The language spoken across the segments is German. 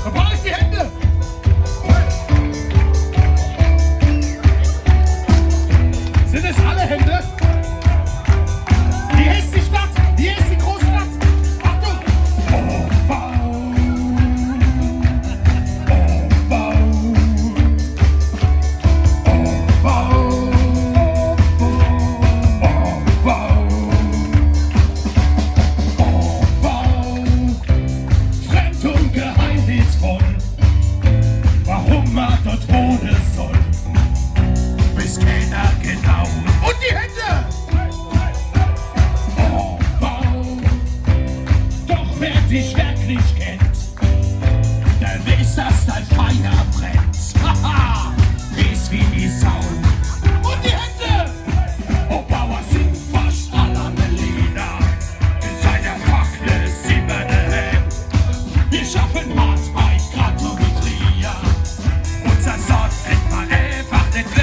Da brauche ich die Hände. Sind es alle Hände? Hier ist die Stadt. Hier ist die Großstadt. Achtung. Oh, wow. Oh, wow. Oh, wow. Oh, wow. Oh, wow. Fremd und geheimnisvoll. Warum man dort wohnen soll. Bis keiner genau. Und die Hände! Oh, wow. Doch wer dich wirklich kennt, der weiß, dass dein Feuer brennt. Haha, ist wie die Sau. Und die Hände! Oh, Bauer sind fast alle Berliner. In seiner Fackel simmernde Hemd. Wir schaffen hart bei Gratulier. Unser Sort kennt man einfach nicht weg.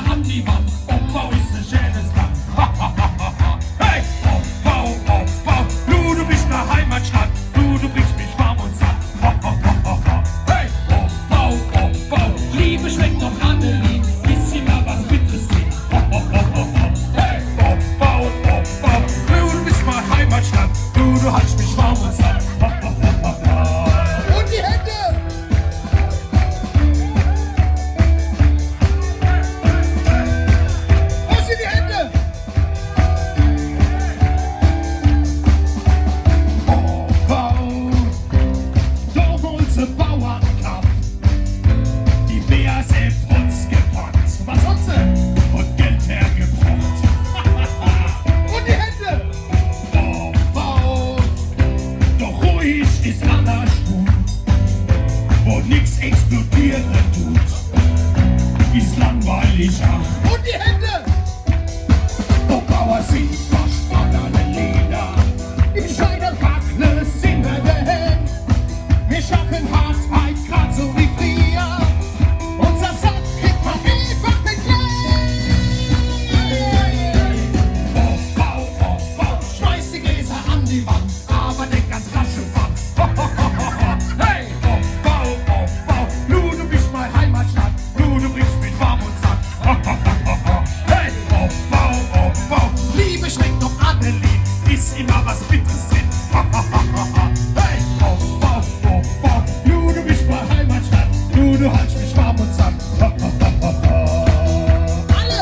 An die Wand, Umbau ist ein schönes Land. Hey, Umbau, du bist eine Heimatstadt, du bringst mich warm und satt. Hey, Umbau, Liebe schmeckt doch Annelie, ist immer was Bitteres sehen. Hey, Umbau, du bist meine Heimatstadt, du hältst mich warm und satt. Und die Hände! Bauernkampf, die BASF uns gepackt. Was hat sie? Und Geld hergebracht. Und die Hände! Oh, wow. Doch ruhig ist Anna Spur, wo nix explodieren tut. Ist langweilig auch. Und die Hände! Oh, Bauer sind verspannene Lieder. In seiner Wackle sind wir daheim. Wir schaffen hart, grad so wie früher. Unser Sack kriegt man einfach nicht leer. Bau, schmeiß die Gläser an die Wand, aber denk ganz rasch und Wand. Hey, Bau, du bist meine Heimatstadt, du bringst mich warm und satt. Hey, Bau, Liebe schmeckt doch Annelie, ist immer was Bitteres drin. Hey, Bau, du bist meine Heimatstadt, du hältst mich warm und satt. Alle!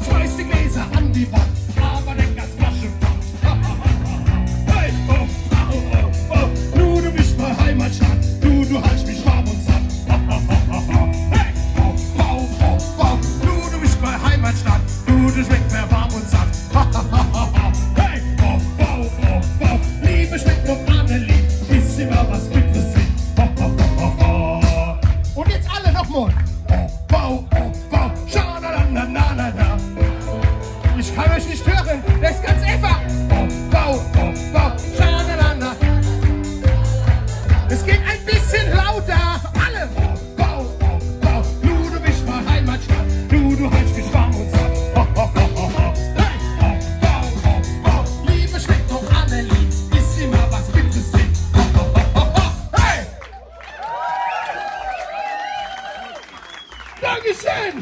Schmeiß die Gläser an die Wand, aber denk ganz Flasche Pfand. Hey, du bist meine Heimatstadt, du hältst mich warm und satt. Hey, Bau, du bist meine Heimatstadt, du schmeckt mir warm und satt. Hey, Bau, Liebe schmeckt doch Annelie, ist immer was Bitteres drin. Und jetzt alle nochmal. Bau, Scha-na-na-na-na-na. Ich kann euch nicht hören, das ist ganz einfach. Bau, Scha-na-na-na. Es geht ein bisschen lauter. Alle. Bau, du bist meine Heimatstadt, du hältst mich warm und satt. Hey, Bau, Liebe schmeckt doch Annelie, ist immer was Bitteres drin. Hey! Dankeschön!